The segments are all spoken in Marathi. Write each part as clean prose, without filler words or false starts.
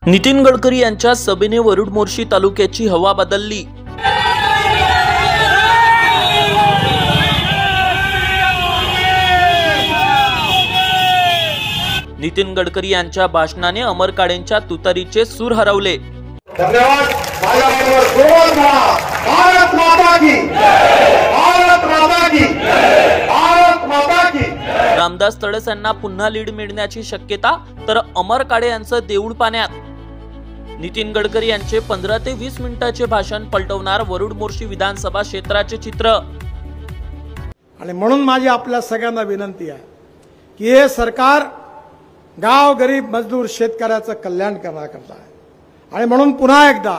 नितीन गडकरी यांच्या सभेने वरुड मोर्शी तालुक्याची हवा बदलली। नितीन गडकरी यांच्या भाषणाने अमर काळेंच्या तुतारीचे सूर हरवले। धन्यवाद। भारत माता की भारत माता की भारत माता की। रामदास तडस यांना पुन्हा लीड मिळण्याची शक्यता, तर अमर काळे यांचं देऊळ पाण्यात। नितीन गडकरी यांचे 15 ते 20 मिनिटांचे भाषण पलटवणार वरुड मोर्शी विधानसभा क्षेत्राचे चित्र। आणि म्हणून माझी आपल्या सगळ्यांना विनंती आहे की हे सरकार गाव गरीब मजदूर शेतकऱ्याचं कल्याण करण्याकरता आहे। आणि म्हणून पुन्हा एकदा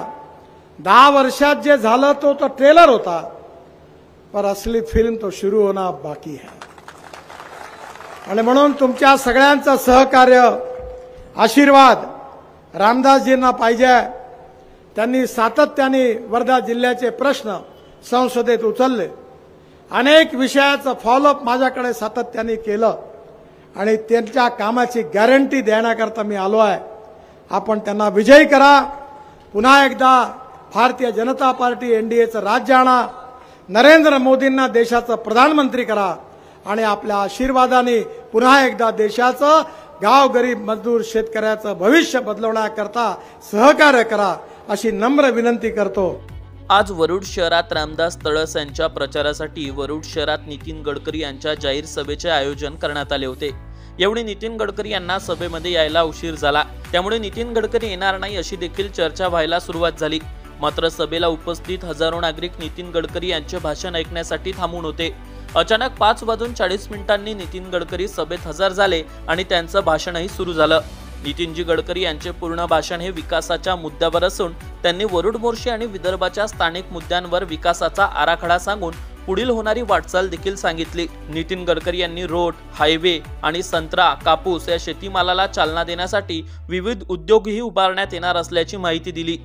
10 वर्षात जे झालं तो ट्रेलर होता, पर असली फिल्म तो शुरू होना बाकी है। आणि म्हणून तुमच्या सगळ्यांचं सहकार्य, आशीर्वाद रामदासजींना पाहिजे। त्यांनी सातत्याने वर्धा जिल्ह्याचे प्रश्न संसदेत उचलले, अनेक विषयाचं फॉलोअप माझ्याकडे सातत्याने केलं आणि त्यांच्या कामाची गॅरंटी देण्याकरता मी आलो आहे। आपण त्यांना विजयी करा। पुन्हा एकदा भारतीय जनता पार्टी एनडीएचं राज्य आणा, नरेंद्र मोदींना देशाचं प्रधानमंत्री करा आणि आपल्या आशीर्वादाने पुन्हा एकदा देशाचं गाव गरीब मजदूर शेतकऱ्याचं भविष्य बदलवण्याकरता सहकार्य करा, अशी नम्र विनंती करतो। आज वरुड शहरात रामदास तडस यांच्या प्रचारासाठी वरुड शहरात नितीन गडकरी यांच्या जाहीर सभेचे आयोजन करण्यात आले होते। यावेळी नितीन गडकरी यांना सभेमध्ये यायला उशीर झाला, त्यामुळे नितीन गडकरी येणार नाही अशी देखील चर्चा व्हायला सुरुवात झाली। मात्र सभेला उपस्थित हजारो नागरिक नितीन गडकरी यांचे भाषण ऐकण्यासाठी थांबून होते। अचानक 5:40 नितीन गडकरी सभेत हजर झाले आणि त्यांचं भाषणही सुरू झालं। नितीनजी गडकरी यांचे पूर्ण भाषण हे विकासाच्या मुद्द्यावर असून त्यांनी वरुड मोर्शी आणि विदर्भाच्या स्थानिक मुद्द्यांवर विकासाचा आराखडा सांगून पुढील होणारी वाटचाल देखील सांगितली। नितीन गडकरी यांनी रोड, हायवे आणि संत्रा, कापूस या शेतीमालाला चालना देण्यासाठी विविध उद्योगही उभारण्यात येणार असल्याची माहिती दिली।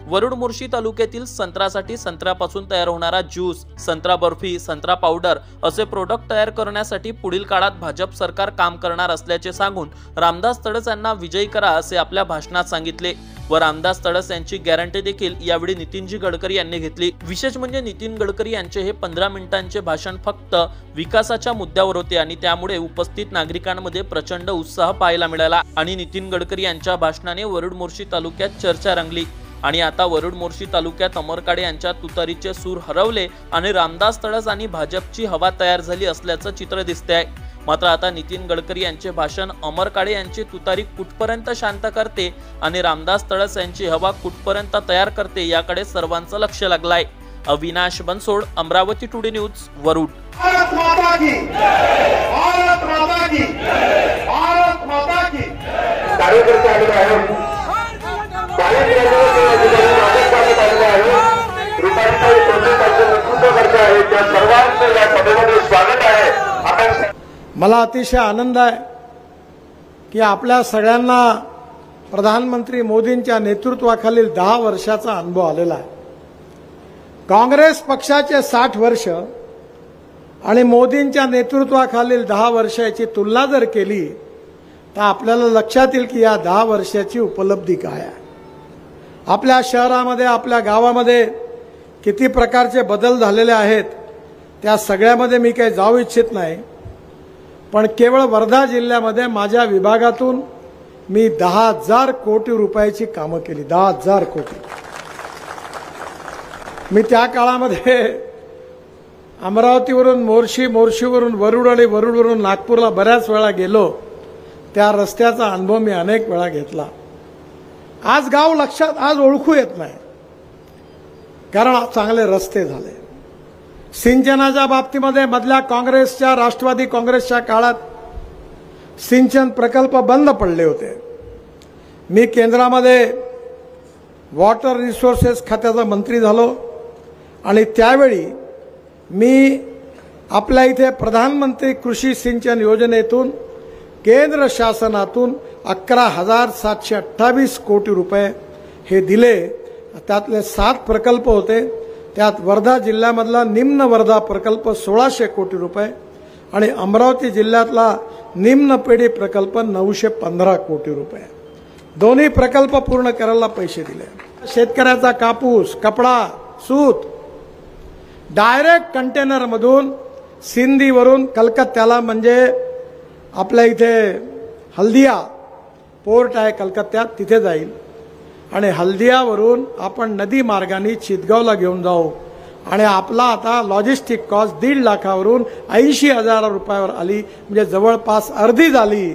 वरुड मोर्शी तालुक्यातील संत्र्यासाठी संत्र्यापासून तयार होणारा ज्यूस, संत्रा बर्फी, संत्रा पावडर असे प्रोडक्ट तयार करण्यासाठी पुढील काळात भाजप सरकार काम करणार असल्याचे सांगून रामदास तडस यांना विजयी करा असे आपल्या भाषणात सांगितले व रामदास तडस यांची गॅरंटी देखील यावेळी नितीनजी गडकरी यांनी घेतली। विशेष म्हणजे नितीन गडकरी यांचे हे 15 मिनिटांचे भाषण फक्त विकासाच्या मुद्द्यावर होते आणि त्यामुळे उपस्थित नागरिकांमध्ये प्रचंड उत्साह पाहायला मिळाला आणि नितीन गडकरी यांच्या भाषणाने वरुड मोर्शी तालुक्यात चर्चा रंगली। आणि आता वरुड मोर्शी तालुक्यात अमर काळे यांच्या तुतारीचे सूर हरवले आणि रामदास तडस आणि भाजपची हवा तयार झाली असल्याचं चित्र दिसते आहे। मात्र आता नितीन गडकरी यांचे भाषण अमर काळे यांची तुतारी कुठपर्यंत शांत करते आणि रामदास तडस यांची हवा कुठपर्यंत तयार करते याकडे सर्वांचं लक्ष लागलंय। Avinash Bansod, Amravati today news, Warud. भारत माता की भारत माता की भारत माता की। कार्यकर्ते आलेले आहेत, मला अतिशय आनंद आहे की आपल्या सगळ्यांना प्रधानमंत्री मोदींच्या नेतृत्वाखालील 10 वर्षाचा अनुभव आलेला आहे। काँग्रेस पक्षाचे 60 वर्ष आणि मोदींच्या नेतृत्वाखालील 10 वर्षाची तुलना जर केली तर आपल्याला लक्षात येईल की या 10 वर्षाची उपलब्धी काय आहे। आपल्या शहरामध्ये, आपल्या गावामध्ये किती प्रकारचे बदल झालेले आहेत त्या सगळ्यामध्ये मी काही जाऊ इच्छित नाही, पण केवळ वर्धा जिल्ह्यामध्ये माझ्या विभागातून मी 10,000 कोटी रुपयाची कामं केली। 10,000 कोटी। मी त्या काळामध्ये अमरावतीवरून मोर्शी, मोर्शीवरून वरुड आणि वरुडवरून नागपूरला बऱ्याच वेळा गेलो। त्या रस्त्याचा अनुभव मी अनेक वेळा घेतला। आज गाव लक्षात आज ओळखू येत नाही, कारण चांगले रस्ते झाले। सिंचनाच्या बाबतीमध्ये मधल्या काँग्रेसच्या, राष्ट्रवादी काँग्रेसच्या काळात सिंचन प्रकल्प बंद पडले होते। मी केंद्रामध्ये वॉटर रिसोर्सेस खात्याचा मंत्री झालो आणि त्यावेळी मी आपल्या इथे प्रधानमंत्री कृषी सिंचन योजनेतून केंद्र शासनातून 11,728 कोटी रुपये हे दिले। त्यातले 7 प्रकल्प होते। त्यात वर्धा जिल्ह्यामधला निम्न वर्धा प्रकल्प 1600 कोटी रुपये आणि अमरावती जिल्ह्यातला निम्न पेढी प्रकल्प 915 कोटी रुपये। दोन्ही प्रकल्प पूर्ण करायला पैसे दिले. शेतकऱ्याचा कापूस, कपडा, सूत डायरेक्ट कंटेनरमधून सिंधीवरून कलकत्त्याला, म्हणजे आपल्या इथे हल्दिया पोर्ट आहे कलकत्त्यात, तिथे जाईल आणि हल्दियावरून आपण नदी मार्गाने चितगावला घेऊन जाऊ आणि आपला आता लॉजिस्टिक कॉस्ट 1.5 लाखावरून 80,000 रुपयावर आली, म्हणजे जवळपास अर्धी झाली.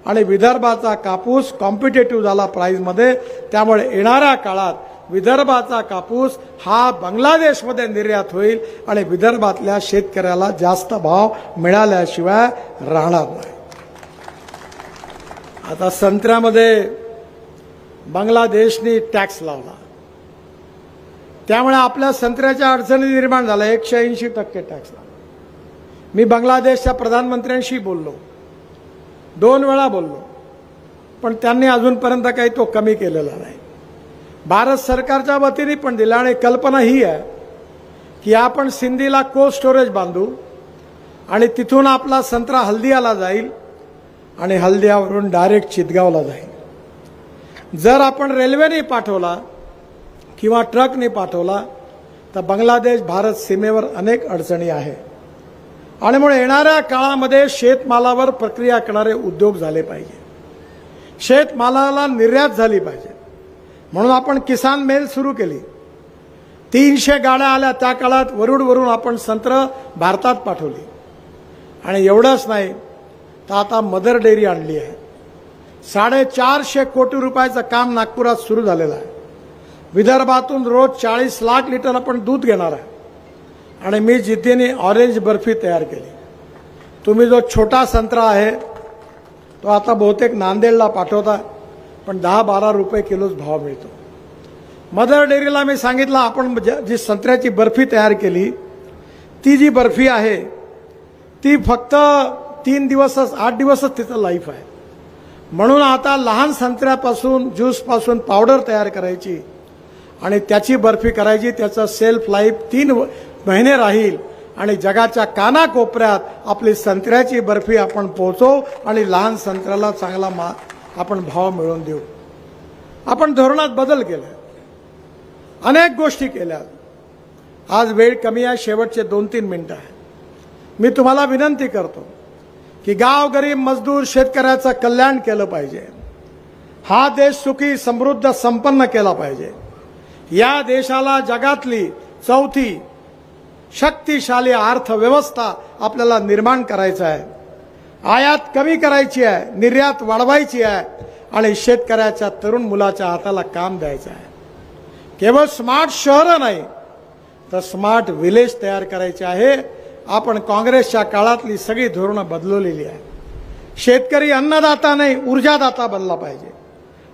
आणि विदर्भाचा कापूस कॉम्पिटेटिव्ह झाला प्राईजमध्ये. त्यामुळे येणाऱ्या काळात विदर्भाचा कापूस हा बांगलादेशमध्ये निर्यात होईल आणि विदर्भातल्या शेतकऱ्याला जास्त भाव मिळाल्याशिवाय राहणार नाही. आता संत्र्यामध्ये बांगलादेशने टॅक्स लावला, त्यामुळे आपल्या संत्र्याच्या अडचणी निर्माण झाल्या. 180% टॅक्स लावला. मी बांगलादेशच्या प्रधानमंत्र्यांशी बोललो, 2 वेळा बोललो, पण त्यांनी अजूनपर्यंत काही तो कमी केलेला नाही. भारत सरकारच्या वतीने पण दिला आणि कल्पना ही आहे की आपण सिंधीला कोल्ड स्टोरेज बांधू आणि तिथून आपला संत्रा हल्दियाला जाईल आणि हल्दियावरून डायरेक्ट चितगावला जाईल. जर आपण रेल्वेने पाठवला किंवा ट्रकने पाठवला तर बांगलादेश भारत सीमेवर अनेक अडचणी आहे आणि म्हणून येणाऱ्या काळामध्ये शेतमालावर प्रक्रिया करणारे उद्योग झाले पाहिजे. शेतमालाला निर्यात झाली पाहिजे. म्हणून आपण किसान मेल सुरू केली. 300 गाड्या आल्या त्या काळात. वरुडवरून आपण संत्र भारतात पाठवली आणि एवढंच नाही तर आता मदर डेअरी आणली आहे. 450 कोटी रुपयाचं काम नागपुरात सुरू झालेलं आहे. विदर्भातून रोज 40 लाख लिटर आपण दूध घेणार आहे आणि मी जिद्दीने ऑरेंज बर्फी तयार केली. तुम्ही जो छोटा संत्रा आहे तो आता बहुतेक नांदेडला पाठवता, पण 10-12 रुपये किलोच भाव मिळतो. मदर डेअरीला मी सांगितलं आपण जी संत्र्याची बर्फी तयार केली ती जी बर्फी आहे ती फक्त 3 दिवसच 8 दिवसच तिचं लाईफ आहे. म्हणून आता लहान संत्र्यापासून ज्यूसपासून पावडर तयार करायची आणि त्याची बर्फी करायची. त्याचं सेल्फ लाईफ 3 महिने राहील आणि जगाच्या कानाकोपऱ्यात आपली संत्र्याची बर्फी आपण पोहोचवू आणि लहान संत्र्याला चांगला आपण भाव मिळवून देऊ. आपण धोरणात बदल केले, अनेक गोष्टी केल्या. आज वेळ कमी आहे, शेवटचे 2-3 मिनिटं आहे. मी तुम्हाला विनंती करतो की गाव गरीब मजदूर शेतकऱ्याचं कल्याण केलं पाहिजे. हा देश सुखी समृद्ध संपन्न केला पाहिजे. या देशाला जगातली 4थी शक्तिशाली अर्थव्यवस्था आपल्याला निर्माण करायचं आहे. आयात कमी करायची आहे, निर्यात वाढवायची आहे आणि शेतकऱ्याच्या तरुण मुलाच्या हाताला काम द्यायचं आहे. केवळ स्मार्ट शहरं नाही तर स्मार्ट विलेज तयार करायचे आहे. आपण काँग्रेसच्या काळातली सगळी धोरणं बदलवलेली आहे. शेतकरी अन्नदाता नाही ऊर्जादाता बनला पाहिजे.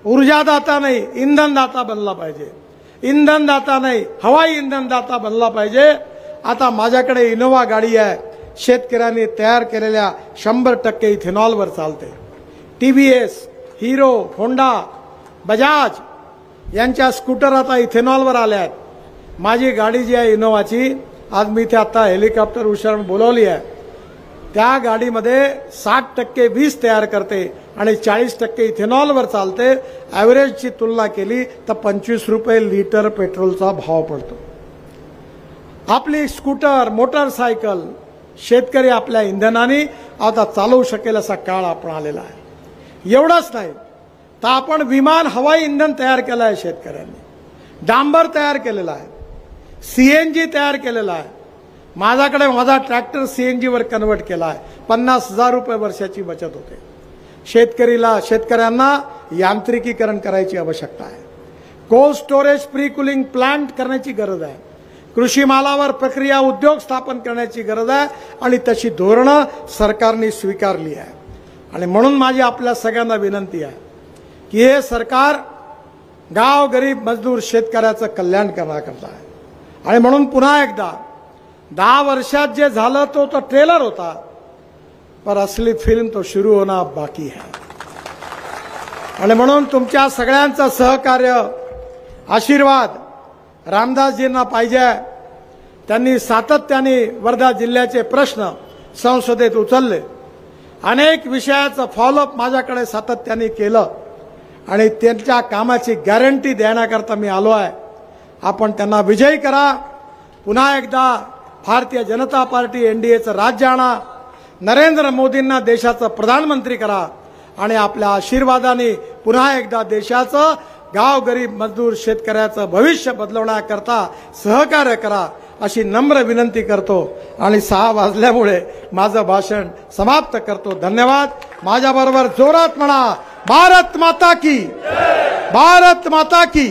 ऊर्जादाता नाही इंधनदाता बनला पाहिजे. इंधनदाता नाही हवाई इंधनदाता बनला पाहिजे. आता माझ्याकडे इनोवा गाडी आहे, शेतकऱ्यांनी तयार केलेल्या 100% इथेनॉलवर चालते. TVS, हिरो, होंडा, बजाज यांच्या स्कूटर आता इथेनॉलवर आल्या आहेत. माझी गाडी जी आहे इनोवाची, आज मी इथे आता हेलिकॉप्टर उशारून बोलवली आहे, त्या गाडीमध्ये 60% वीज तयार करते आणि 40% इथेनॉलवर चालते. ॲव्हरेजची तुलना केली तर 25 रुपये लिटर पेट्रोलचा भाव पडतो. आपली स्कूटर, मोटरसायकल शेतकरी आपल्या इंधनाने आता चालवू शकेल असा काळ आपण आलेला आहे. एवढंच नाही तर आपण विमान हवाई इंधन तयार केलं आहे शेतकऱ्यांनी. डांबर तयार केलेला आहे, CNG तयार केलेला आहे. माझ्याकडे माझा ट्रॅक्टर CNG वर कन्वर्ट केला आहे. 50,000 रुपये वर्षाची बचत होते. शेतकऱ्यांना यांत्रिकीकरण करायची आवश्यकता आहे. Cold storage pre cooling plant करण्याची गरज आहे. कृषी मालावर प्रक्रिया उद्योग स्थापन करण्याची गरज आहे आणि तशी धोरणं सरकारने स्वीकारली आहे. आणि म्हणून माझी आपल्या सगळ्यांना विनंती आहे की हे सरकार गाव गरीब मजदूर शेतकऱ्याचं कल्याण करण्याकरता आहे. आणि म्हणून पुन्हा एकदा 10 वर्षात जे झालं तो ट्रेलर होता, पर असली फिल्म तो शुरू होना बाकी है. आणि म्हणून तुमच्या सगळ्यांचं सहकार्य, आशीर्वाद रामदासजींना पाहिजे. त्यांनी सातत्याने वर्धा जिल्ह्याचे प्रश्न संसदेत उचलले. अनेक विषयाचं फॉलोअप माझ्याकडे सातत्याने केलं आणि त्यांच्या कामाची गॅरंटी देण्याकरता मी आलो आहे। आपण त्यांना विजयी करा। पुन्हा एकदा भारतीय जनता पार्टी एनडीएचं राज्य आणा, नरेंद्र मोदींना देशाचं प्रधानमंत्री करा आणि आपल्या आशीर्वादाने पुन्हा एकदा देशाचं गाव गरीब मजदूर शेतकऱ्याचं भविष्य बदलवण्याकरता सहकार्य करा अशी नम्र विनंती करतो आणि 6 वाजल्यामुळे माझं भाषण समाप्त करतो। धन्यवाद। माझ्याबरोबर जोरात म्हणा, भारत माता की, भारत माता की,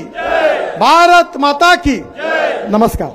भारत माता की। नमस्कार।